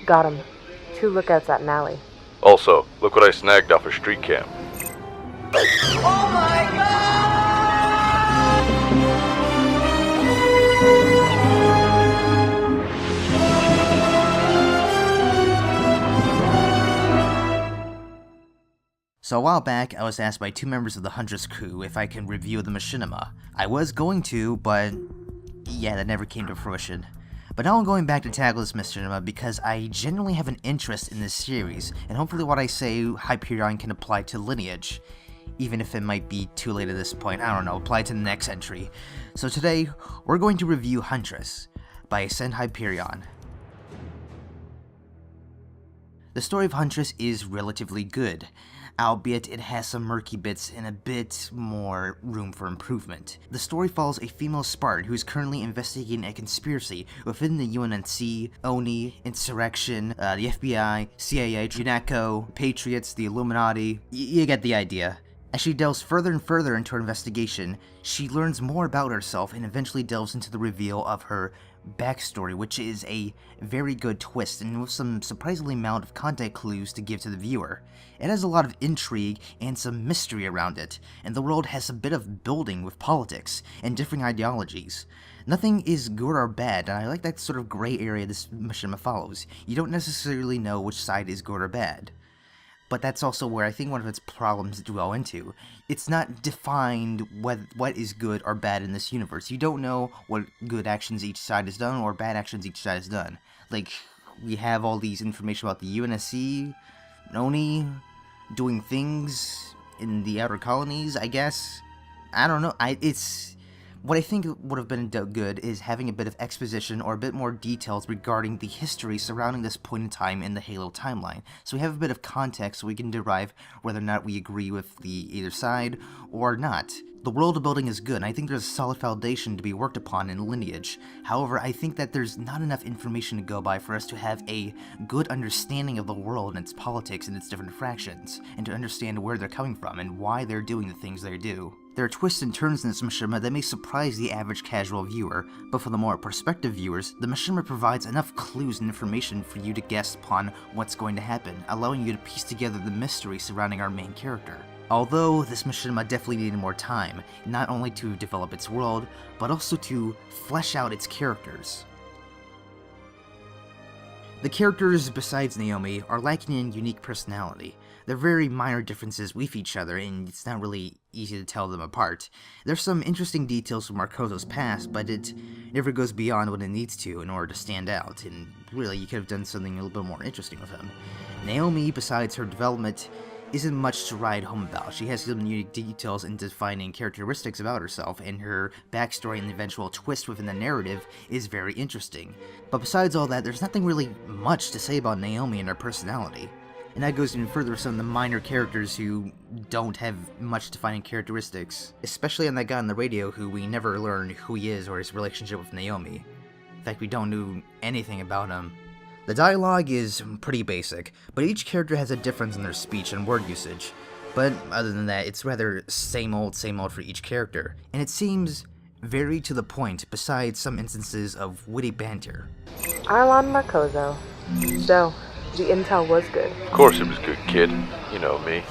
Got him. 2 lookouts at an alley. Also, look what I snagged off a street cam. Oh my god! So a while back, I was asked by 2 members of the Huntress crew if I can review the Machinima. I was going to, but yeah, that never came to fruition. But now I'm going back to tackle this Machinima because I genuinely have an interest in this series, and hopefully what I say Hyperion can apply to Lineage. Even if it might be too late at this point, I don't know, apply to the next entry. So today, we're going to review Huntress by Ascend Hyperion. The story of Huntress is relatively good, albeit it has some murky bits and a bit more room for improvement. The story follows a female Spartan who is currently investigating a conspiracy within the UNNC, ONI, Insurrection, the FBI, CIA, UNATCO, Patriots, the Illuminati. You get the idea. As she delves further and further into her investigation, she learns more about herself and eventually delves into the reveal of her backstory, which is a very good twist and with some surprisingly amount of content clues to give to the viewer. It has a lot of intrigue and some mystery around it, and the world has a bit of building with politics and differing ideologies. Nothing is good or bad, and I like that sort of gray area this Machinima follows. You don't necessarily know which side is good or bad. But that's also where I think one of its problems dwell into. It's not defined what is good or bad in this universe. You don't know what good actions each side has done or bad actions each side has done. Like, we have all these information about the UNSC, ONI, doing things in the outer colonies, I guess. I don't know. What I think would have been good is having a bit of exposition or a bit more details regarding the history surrounding this point in time in the Halo timeline, so we have a bit of context so we can derive whether or not we agree with the either side or not. The world building is good, and I think there's a solid foundation to be worked upon in Lineage. However, I think that there's not enough information to go by for us to have a good understanding of the world and its politics and its different fractions, and to understand where they're coming from and why they're doing the things they do. There are twists and turns in this Machinima that may surprise the average casual viewer, but for the more prospective viewers, the Machinima provides enough clues and information for you to guess upon what's going to happen, allowing you to piece together the mystery surrounding our main character. Although this Machinima definitely needed more time, not only to develop its world, but also to flesh out its characters. The characters, besides Naomi, are lacking in unique personality. They're very minor differences with each other, and it's not really easy to tell them apart. There's some interesting details from Marcoso's past, but it never goes beyond what it needs to in order to stand out, and really, you could have done something a little bit more interesting with him. Naomi, besides her development, isn't much to write home about. She has some unique details and defining characteristics about herself, and her backstory and the eventual twist within the narrative is very interesting. But besides all that, there's nothing really much to say about Naomi and her personality. And that goes even further with some of the minor characters who don't have much defining characteristics, especially on that guy on the radio who we never learn who he is or his relationship with Naomi. In fact, we don't know anything about him. The dialogue is pretty basic, but each character has a difference in their speech and word usage. But other than that, it's rather same old for each character, and it seems very to the point besides some instances of witty banter. Arlon Marcoso. So, the intel was good. Of course it was good, kid. You know me.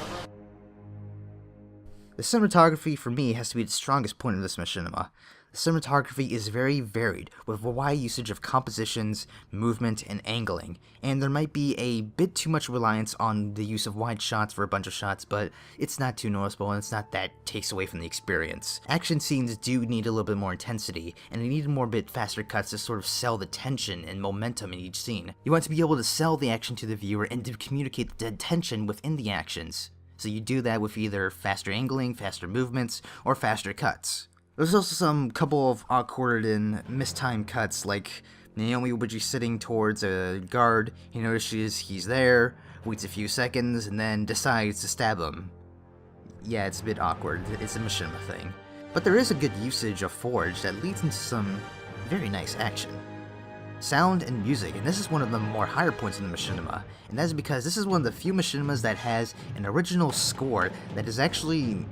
The cinematography for me has to be the strongest point of this Machinima. The cinematography is very varied, with a wide usage of compositions, movement, and angling, and there might be a bit too much reliance on the use of wide shots for a bunch of shots, but it's not too noticeable and it's not that takes away from the experience. Action scenes do need a little bit more intensity, and they need more bit faster cuts to sort of sell the tension and momentum in each scene. You want to be able to sell the action to the viewer and to communicate the tension within the actions. So you do that with either faster angling, faster movements, or faster cuts. There's also some couple of awkward and mistimed cuts, like Naomi would be sitting towards a guard, he notices he's there, waits a few seconds, and then decides to stab him. Yeah, it's a bit awkward, it's a Machinima thing. But there is a good usage of Forge that leads into some very nice action. Sound and music, and this is one of the more higher points in the Machinima, and that's because this is one of the few Machinimas that has an original score that is actually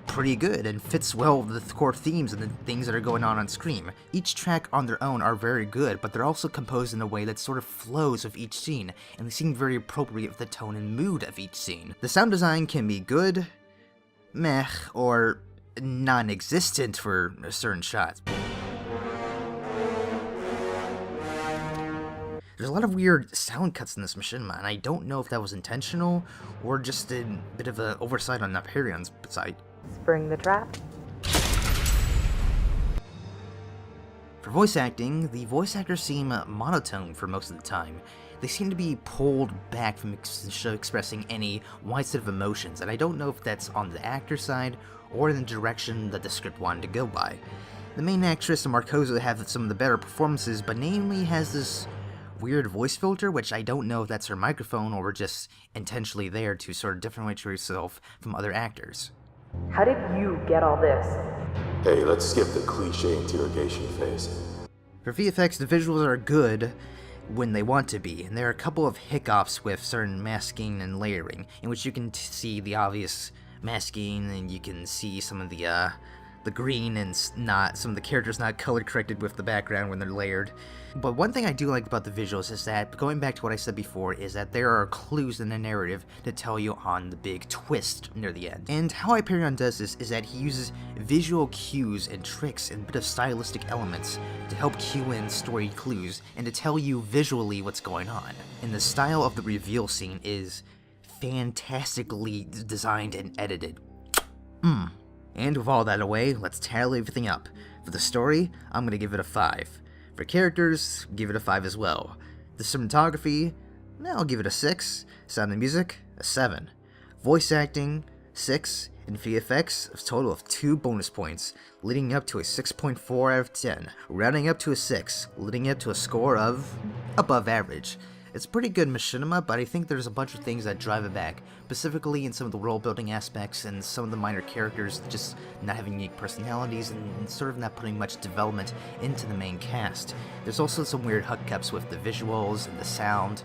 pretty good and fits well with the core themes and the things that are going on screen. Each track on their own are very good, but they're also composed in a way that sort of flows with each scene, and they seem very appropriate with the tone and mood of each scene. The sound design can be good, meh, or non-existent for certain shots. There's a lot of weird sound cuts in this Machinima, and I don't know if that was intentional or just a bit of an oversight on Hyperion's side. Spring the trap. For voice acting, the voice actors seem monotone for most of the time. They seem to be pulled back from expressing any wide set of emotions, and I don't know if that's on the actor side or in the direction that the script wanted to go by. The main actress and Marcosa have some of the better performances, but namely has this weird voice filter, which I don't know if that's her microphone or just intentionally there to sort of differentiate herself from other actors. How did you get all this? Hey, let's skip the cliche interrogation phase. For VFX, the visuals are good when they want to be, and there are a couple of hiccups with certain masking and layering, in which you can see the obvious masking, and you can see some of the green and some of the characters not color corrected with the background when they're layered. But one thing I do like about the visuals is that, going back to what I said before, is that there are clues in the narrative to tell you on the big twist near the end. And how Hyperion does this is that he uses visual cues and tricks and a bit of stylistic elements to help cue in story clues and to tell you visually what's going on. And the style of the reveal scene is fantastically designed and edited. And with all that away, let's tally everything up. For the story, I'm gonna give it a 5. For characters, give it a 5 as well. The cinematography, I'll give it a 6. Sound and music, a 7. Voice acting, 6. And VFX, a total of 2 bonus points, leading up to a 6.4 out of 10, rounding up to a 6, leading up to a score of above average. It's a pretty good Machinima, but I think there's a bunch of things that drive it back, specifically in some of the world-building aspects and some of the minor characters just not having unique personalities and sort of not putting much development into the main cast. There's also some weird hookups with the visuals and the sound,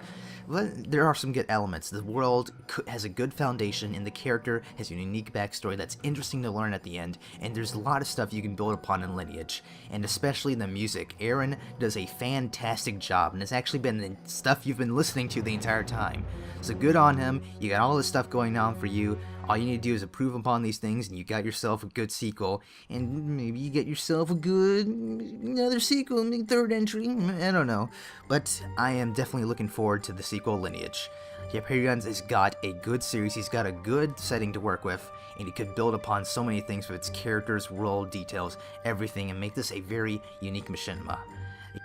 but there are some good elements. The world has a good foundation, and the character has a unique backstory that's interesting to learn at the end, and there's a lot of stuff you can build upon in Lineage, and especially the music. Aaron does a fantastic job, and it's actually been the stuff you've been listening to the entire time. So good on him, you got all this stuff going on for you. All you need to do is improve upon these things, and you got yourself a good sequel, and maybe you get yourself a good another sequel, third entry, I don't know. But I am definitely looking forward to the sequel, Lineage. Hyperion has got a good series, he's got a good setting to work with, and he could build upon so many things with its characters, world, details, everything, and make this a very unique Machinima.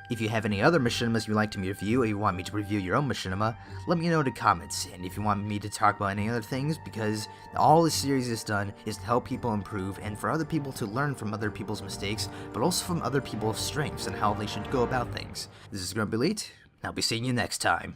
If you have any other Machinimas you'd like to review, or you want me to review your own Machinima, let me know in the comments. And if you want me to talk about any other things, because all this series is done is to help people improve and for other people to learn from other people's mistakes, but also from other people's strengths and how they should go about things. This is Grumpy Elite, and I'll be seeing you next time.